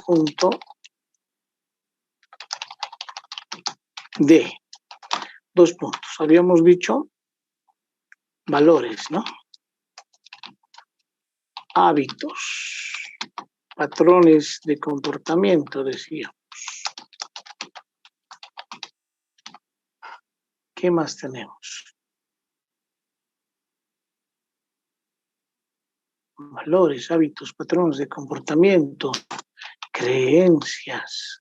punto D. 2 puntos. Habíamos dicho valores, ¿no? Hábitos, patrones de comportamiento, decíamos. ¿Qué más tenemos? Valores, hábitos, patrones de comportamiento, creencias.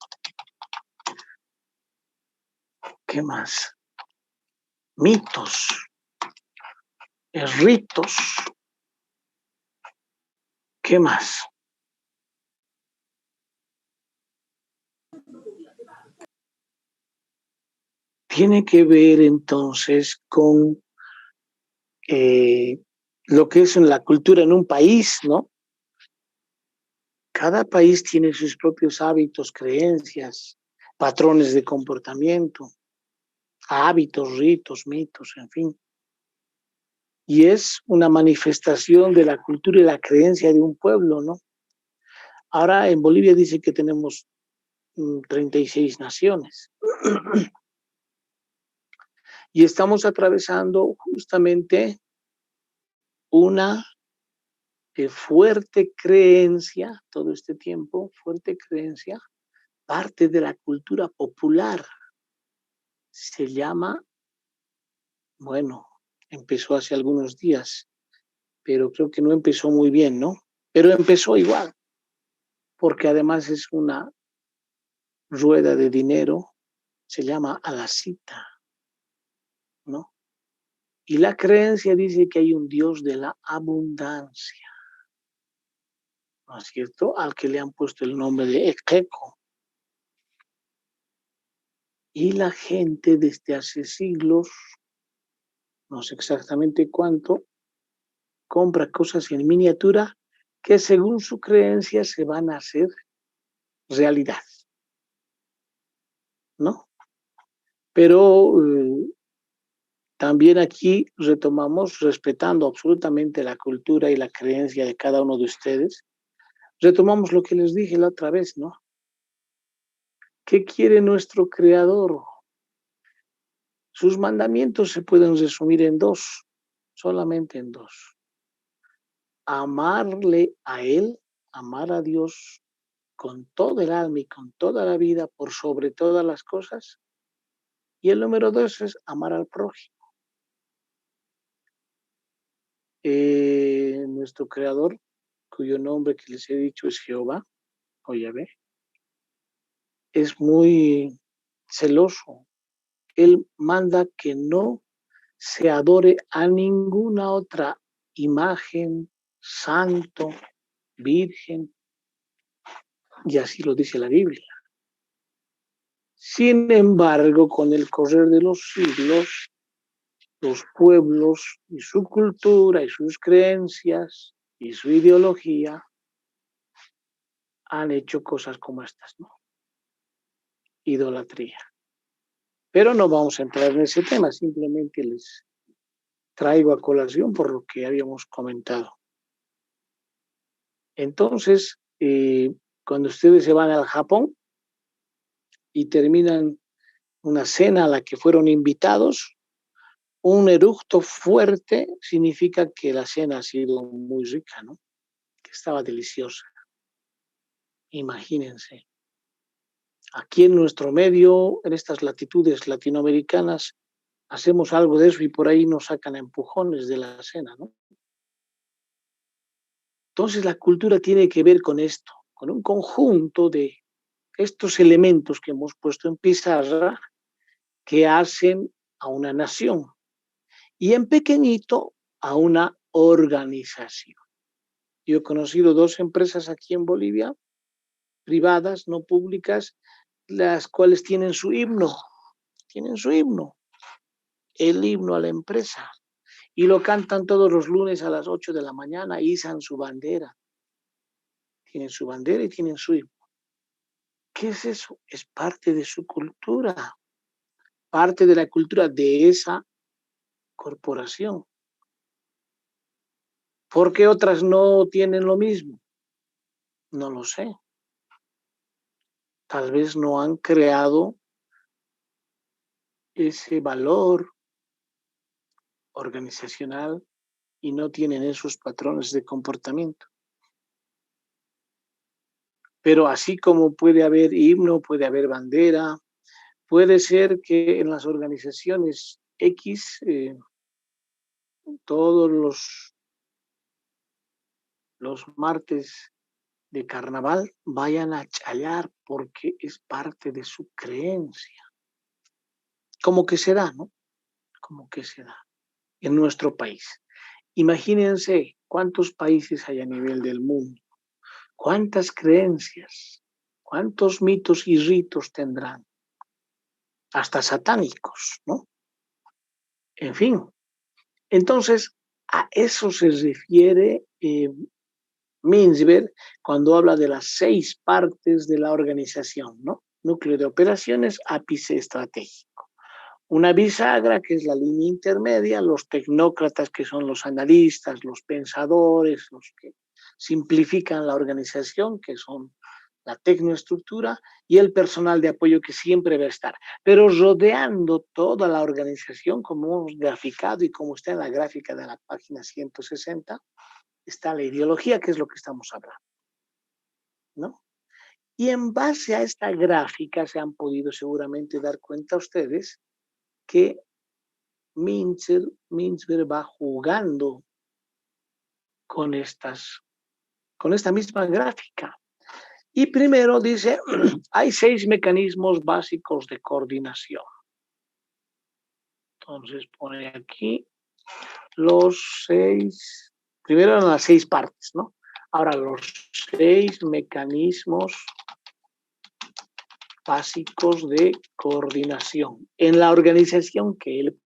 ¿Qué más? Mitos, ritos. ¿Qué más? Tiene que ver entonces con lo que es en la cultura en un país, ¿no? Cada país tiene sus propios hábitos, creencias, patrones de comportamiento, hábitos, ritos, mitos, en fin. Y es una manifestación de la cultura y la creencia de un pueblo, ¿no? Ahora en Bolivia dice que tenemos 36 naciones. Y estamos atravesando justamente una fuerte creencia, todo este tiempo, fuerte creencia, parte de la cultura popular. Se llama, bueno, empezó hace algunos días, pero creo que no empezó muy bien, ¿no? Pero empezó igual, porque además es una rueda de dinero, se llama a la cita, ¿no? Y la creencia dice que hay un Dios de la abundancia, ¿no es cierto? Al que le han puesto el nombre de Ekeco. Y la gente desde hace siglos, no sé exactamente cuánto, compra cosas en miniatura que según su creencia se van a hacer realidad, ¿no? Pero también aquí retomamos, respetando absolutamente la cultura y la creencia de cada uno de ustedes, retomamos lo que les dije la otra vez, ¿no? ¿Qué quiere nuestro Creador? Sus mandamientos se pueden resumir en 2, solamente en 2. Amarle a Él, amar a Dios con todo el alma y con toda la vida por sobre todas las cosas. Y el número 2 es amar al prójimo. Nuestro Creador, cuyo nombre que les he dicho es Jehová, o Yahvé, es muy celoso. Él manda que no se adore a ninguna otra imagen, santo, virgen, y así lo dice la Biblia. Sin embargo, con el correr de los siglos, los pueblos y su cultura y sus creencias y su ideología han hecho cosas como estas, ¿no? Idolatría. Pero no vamos a entrar en ese tema, simplemente les traigo a colación por lo que habíamos comentado. Entonces, cuando ustedes se van al Japón y terminan una cena a la que fueron invitados, un eructo fuerte significa que la cena ha sido muy rica, ¿no? Que estaba deliciosa. Imagínense. Aquí en nuestro medio, en estas latitudes latinoamericanas, hacemos algo de eso y por ahí nos sacan empujones de la cena, ¿no? Entonces la cultura tiene que ver con esto, con un conjunto de estos elementos que hemos puesto en pizarra que hacen a una nación y en pequeñito a una organización. Yo he conocido 2 empresas aquí en Bolivia, privadas, no públicas, las cuales tienen su himno, el himno a la empresa, y lo cantan todos los lunes a las 8 de la mañana, izan su bandera, tienen su bandera y tienen su himno. ¿Qué es eso? Es parte de su cultura, parte de la cultura de esa corporación. ¿Por qué otras no tienen lo mismo? No lo sé. tal vez no han creado ese valor organizacional y no tienen esos patrones de comportamiento. Pero así como puede haber himno, puede haber bandera, puede ser que en las organizaciones X todos los martes de carnaval vayan a chayar porque es parte de su creencia. Como que se da, ¿no? Como que se da en nuestro país. Imagínense cuántos países hay a nivel del mundo, cuántas creencias, cuántos mitos y ritos tendrán, hasta satánicos, ¿no? En fin, entonces a eso se refiere Mintzberg cuando habla de las 6 partes de la organización, ¿no? Núcleo de operaciones, ápice estratégico. Una bisagra, que es la línea intermedia, los tecnócratas, que son los analistas, los pensadores, los que simplifican la organización, que son la tecnoestructura, y el personal de apoyo que siempre va a estar. Pero rodeando toda la organización, como hemos graficado y como está en la gráfica de la página 160, está la ideología, que es lo que estamos hablando, ¿no? Y en base a esta gráfica se han podido seguramente dar cuenta ustedes que Mintzberg va jugando con esta misma gráfica. Y primero dice, hay 6 mecanismos básicos de coordinación. Entonces pone aquí los 6, primero eran las 6 partes, ¿no? Ahora los 6 mecanismos básicos de coordinación en la organización que él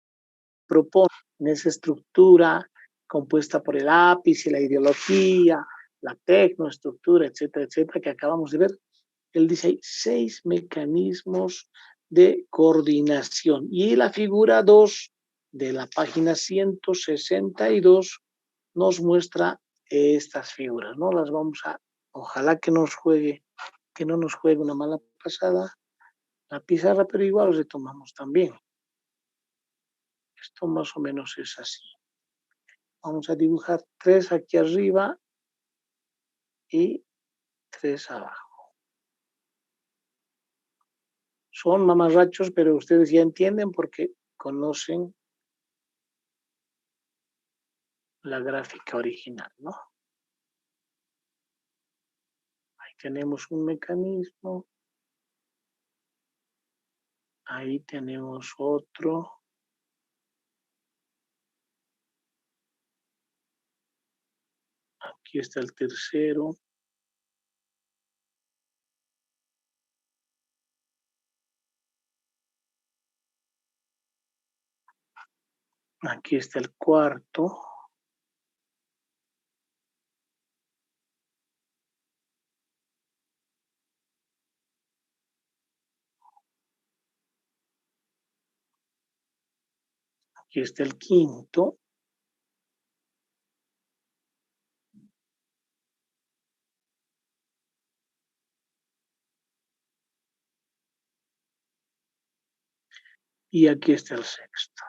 propone, en esa estructura compuesta por el ápice, la ideología, la tecnoestructura, etcétera, etcétera, que acabamos de ver. Él dice hay 6 mecanismos de coordinación. Y la figura 2 de la página 162 nos muestra estas figuras, ¿no? Las vamos a, ojalá que no nos juegue una mala pasada la pizarra, pero igual retomamos también. Esto más o menos es así. Vamos a dibujar 3 aquí arriba y 3 abajo. Son mamarrachos, pero ustedes ya entienden porque conocen la gráfica original, ¿no? Ahí tenemos un mecanismo. Ahí tenemos otro. Aquí está el tercero. Aquí está el cuarto. Aquí está el quinto. Y aquí está el sexto.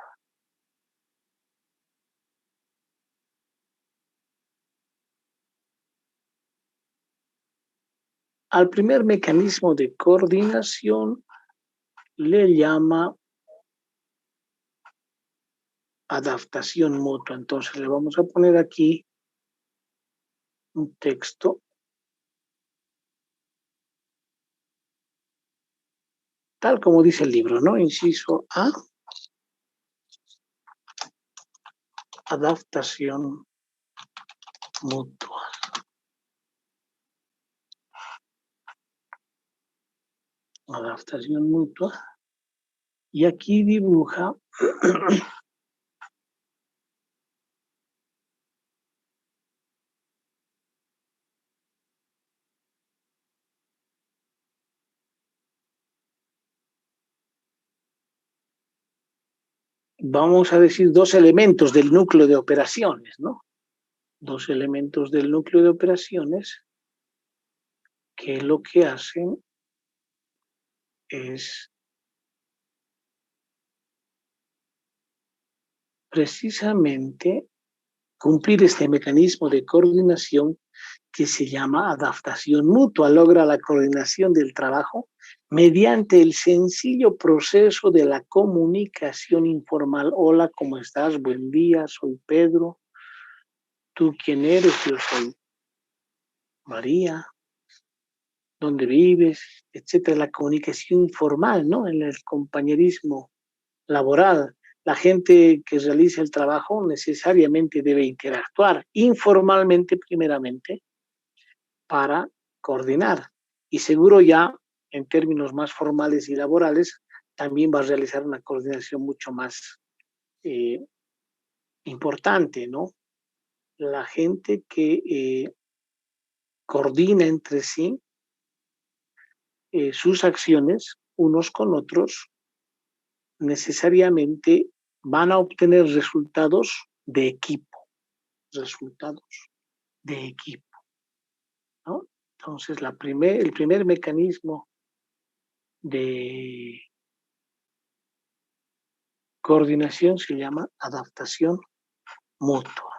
Al primer mecanismo de coordinación le llama adaptación mutua. Entonces le vamos a poner aquí un texto tal como dice el libro, ¿no? Inciso A, adaptación mutua. Adaptación mutua. Y aquí dibuja vamos a decir 2 elementos del núcleo de operaciones, ¿no? 2 elementos del núcleo de operaciones que lo que hacen es precisamente cumplir este mecanismo de coordinación que se llama adaptación mutua. Logra la coordinación del trabajo mediante el sencillo proceso de la comunicación informal. Hola, ¿cómo estás? Buen día, soy Pedro. ¿Tú quién eres? Yo soy María. ¿Dónde vives? Etcétera. La comunicación informal, ¿no? En el compañerismo laboral. La gente que realiza el trabajo necesariamente debe interactuar informalmente primeramente para coordinar. Y seguro ya en términos más formales y laborales también va a realizar una coordinación mucho más importante, ¿no? La gente que coordina entre sí sus acciones unos con otros necesariamente van a obtener resultados de equipo, resultados de equipo, ¿no? Entonces, el primer mecanismo de coordinación se llama adaptación mutua.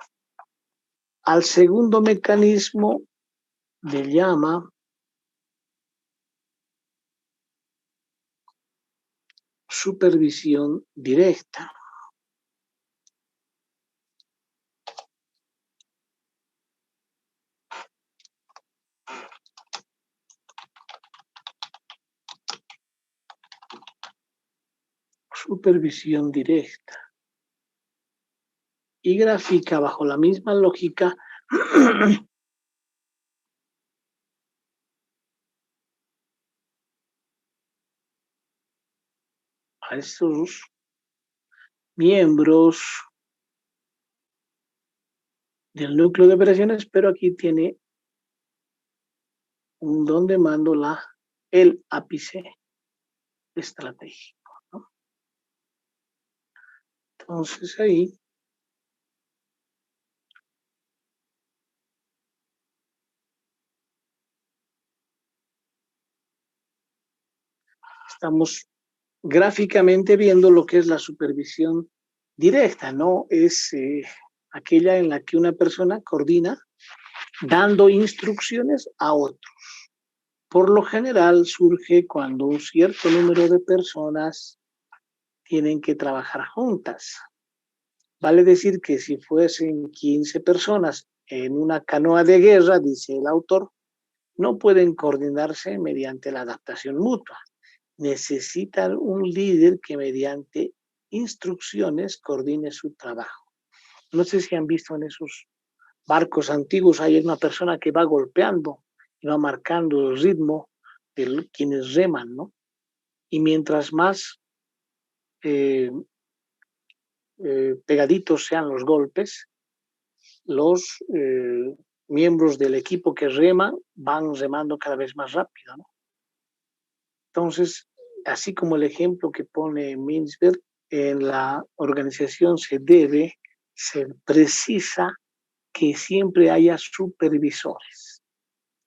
Al segundo mecanismo le llama supervisión directa. Supervisión directa. Y grafica bajo la misma lógica a estos miembros del núcleo de operaciones, pero aquí tiene un donde mando el ápice estratégico, ¿no? Entonces ahí estamos gráficamente viendo lo que es la supervisión directa, ¿no? Es aquella en la que una persona coordina dando instrucciones a otros. Por lo general surge cuando un cierto número de personas tienen que trabajar juntas. Vale decir que si fuesen 15 personas en una canoa de guerra, dice el autor, no pueden coordinarse mediante la adaptación mutua. Necesitan un líder que mediante instrucciones coordine su trabajo. No sé si han visto en esos barcos antiguos, hay una persona que va golpeando y va marcando el ritmo de quienes reman, ¿no? Y mientras más pegaditos sean los golpes, los miembros del equipo que rema van remando cada vez más rápido, ¿no? Entonces, así como el ejemplo que pone Mintzberg, en la organización se precisa que siempre haya supervisores.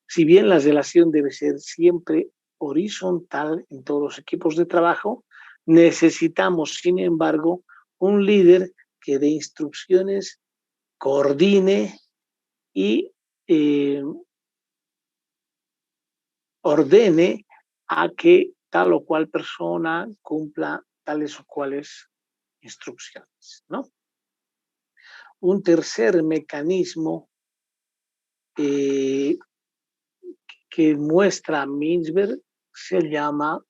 Si bien la relación debe ser siempre horizontal en todos los equipos de trabajo, necesitamos, sin embargo, un líder que dé instrucciones, coordine y ordene a que tal o cual persona cumpla tales o cuales instrucciones, ¿no? Un tercer mecanismo que muestra Mintzberg se llama,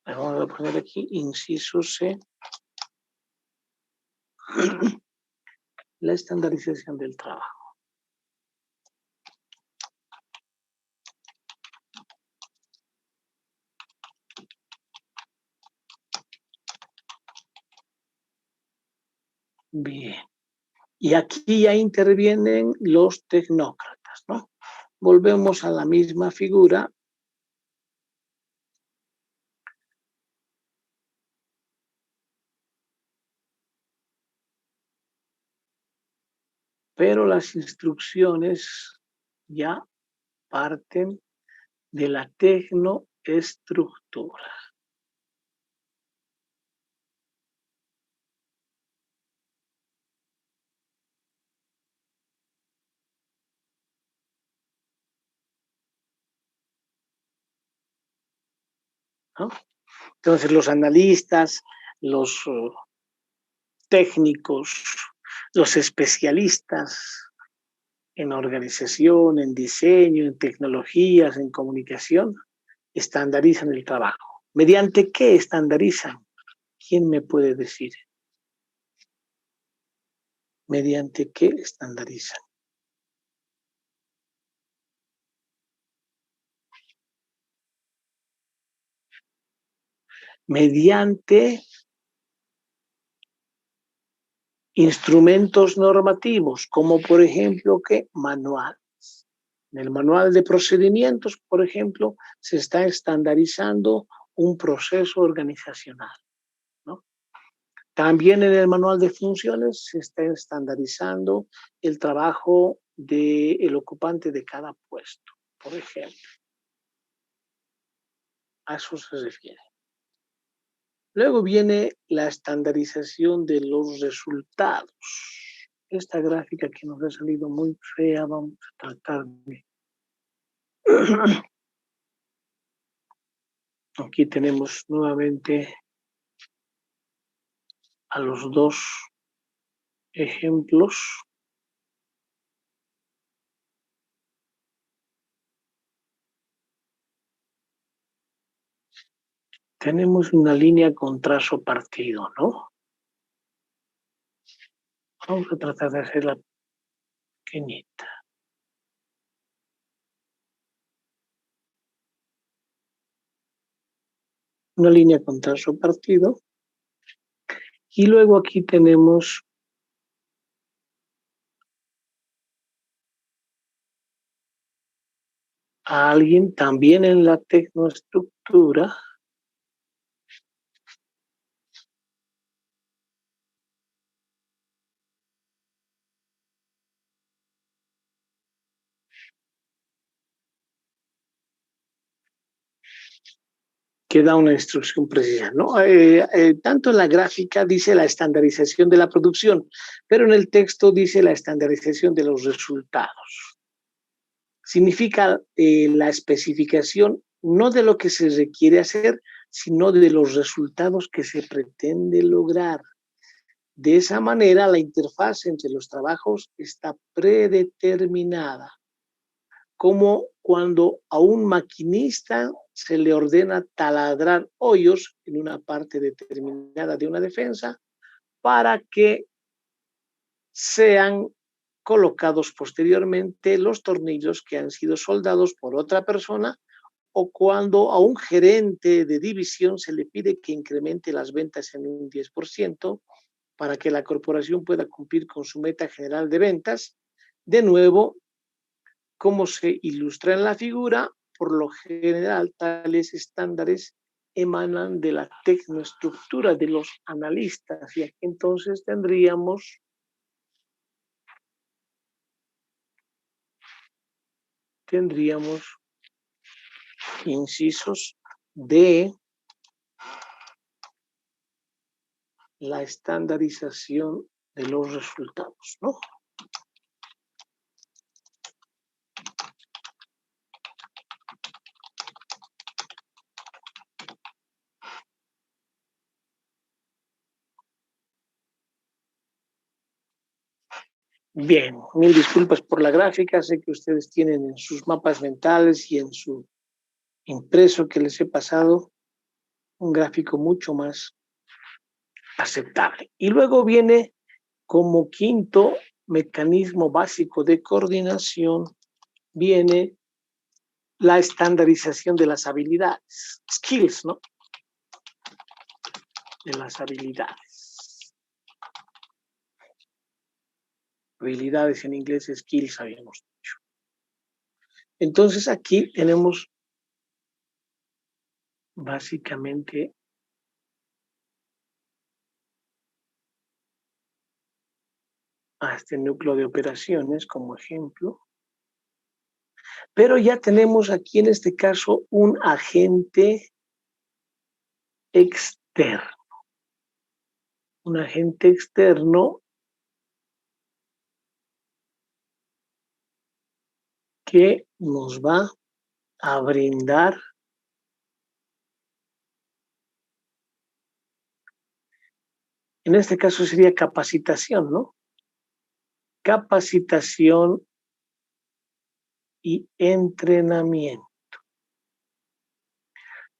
vamos a poner aquí, inciso C, la estandarización del trabajo. Bien. Y aquí ya intervienen los tecnócratas, ¿no? Volvemos a la misma figura. Pero las instrucciones ya parten de la tecnoestructura. ¿No? Entonces los analistas, los técnicos, los especialistas en organización, en diseño, en tecnologías, en comunicación, estandarizan el trabajo. ¿Mediante qué estandarizan? ¿Quién me puede decir? ¿Mediante qué estandarizan? Mediante instrumentos normativos, como por ejemplo, ¿qué? Manuales. En el manual de procedimientos, por ejemplo, se está estandarizando un proceso organizacional, ¿no? También en el manual de funciones se está estandarizando el trabajo del ocupante de cada puesto, por ejemplo. A eso se refiere. Luego viene la estandarización de los resultados. Esta gráfica que nos ha salido muy fea, vamos a tratar de... Aquí tenemos nuevamente a los dos ejemplos. Tenemos una línea con trazo partido, ¿no? Vamos a tratar de hacerla pequeñita. Una línea con trazo partido. Y luego aquí tenemos a alguien también en la tecnoestructura que da una instrucción precisa, ¿no? Tanto en la gráfica dice la estandarización de la producción, pero en el texto dice la estandarización de los resultados. Significa la especificación no de lo que se requiere hacer, sino de los resultados que se pretende lograr. De esa manera, la interfaz entre los trabajos está predeterminada, como cuando a un maquinista se le ordena taladrar hoyos en una parte determinada de una defensa para que sean colocados posteriormente los tornillos que han sido soldados por otra persona, o cuando a un gerente de división se le pide que incremente las ventas en un 10% para que la corporación pueda cumplir con su meta general de ventas. De nuevo, como se ilustra en la figura, por lo general tales estándares emanan de la tecnoestructura de los analistas, y aquí entonces tendríamos incisos de la estandarización de los resultados, ¿no? Bien, mil disculpas por la gráfica, sé que ustedes tienen en sus mapas mentales y en su impreso que les he pasado un gráfico mucho más aceptable. Y luego viene como quinto mecanismo básico de coordinación, viene la estandarización de las habilidades, skills, ¿no? De las habilidades. Habilidades en inglés, skills, habíamos dicho. Entonces aquí tenemos básicamente a este núcleo de operaciones como ejemplo. Pero ya tenemos aquí en este caso un agente externo. Un agente externo que nos va a brindar en este caso sería capacitación, ¿no? Capacitación y entrenamiento.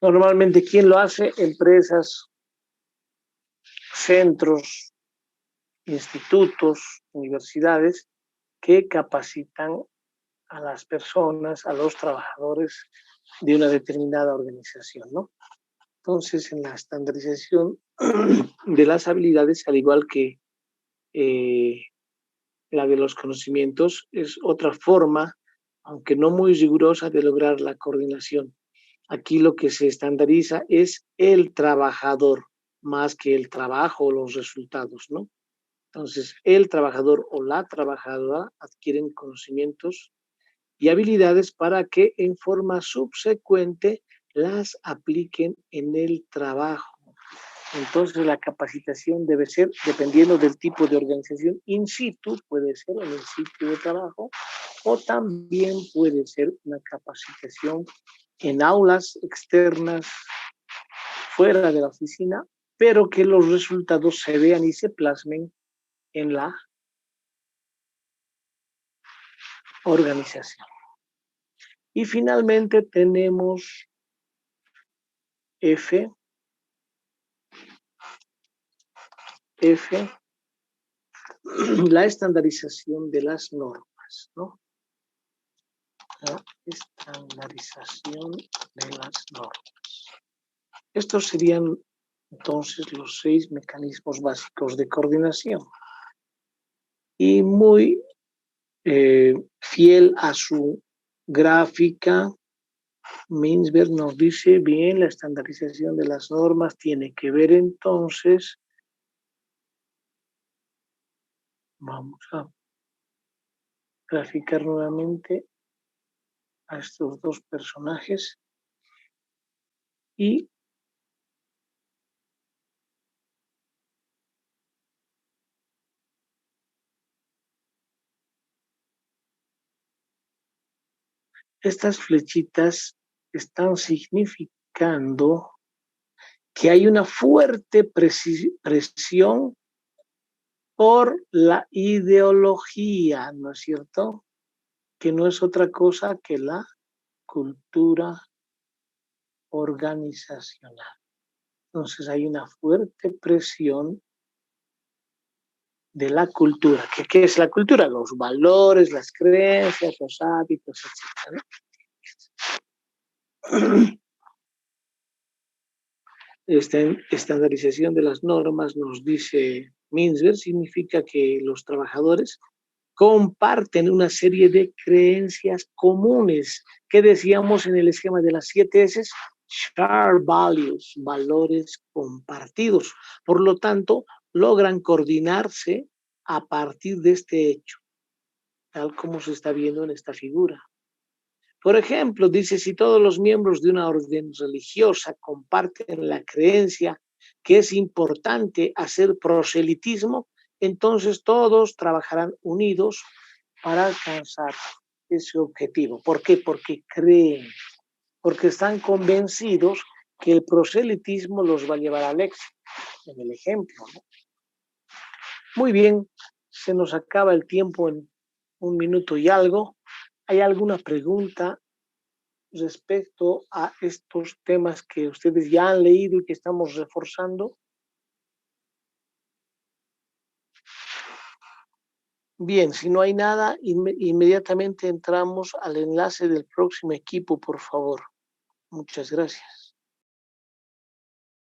Normalmente, ¿quién lo hace? Empresas, centros, institutos, universidades que capacitan a las personas, a los trabajadores de una determinada organización, ¿no? Entonces, en la estandarización de las habilidades, al igual que la de los conocimientos, es otra forma, aunque no muy rigurosa, de lograr la coordinación. Aquí lo que se estandariza es el trabajador, más que el trabajo o los resultados, ¿no? Entonces, el trabajador o la trabajadora adquieren conocimientos y habilidades para que en forma subsecuente las apliquen en el trabajo. Entonces, la capacitación debe ser, dependiendo del tipo de organización, in situ, puede ser en el sitio de trabajo, o también puede ser una capacitación en aulas externas, fuera de la oficina, pero que los resultados se vean y se plasmen en la organización. Y finalmente tenemos F, la estandarización de las normas, ¿no? La estandarización de las normas. Estos serían entonces los 6 mecanismos básicos de coordinación. Y muy fiel a su gráfica, Mintzberg nos dice bien, la estandarización de las normas tiene que ver entonces, vamos a graficar nuevamente a estos dos personajes y estas flechitas están significando que hay una fuerte presión por la ideología, ¿no es cierto? Que no es otra cosa que la cultura organizacional. Entonces hay una fuerte presión de la cultura. ¿Qué es la cultura? Los valores, las creencias, los hábitos, etc. Esta estandarización de las normas, nos dice Mintzberg, significa que los trabajadores comparten una serie de creencias comunes que decíamos en el esquema de las 7 S, shared values, valores compartidos. Por lo tanto, logran coordinarse a partir de este hecho, tal como se está viendo en esta figura. Por ejemplo, dice, si todos los miembros de una orden religiosa comparten la creencia que es importante hacer proselitismo, entonces todos trabajarán unidos para alcanzar ese objetivo. ¿Por qué? Porque creen, porque están convencidos que el proselitismo los va a llevar al éxito, en el ejemplo, ¿no? Muy bien, se nos acaba el tiempo en 1 minuto y algo. ¿Hay alguna pregunta respecto a estos temas que ustedes ya han leído y que estamos reforzando? Bien, si no hay nada, inmediatamente entramos al enlace del próximo equipo, por favor. Muchas gracias.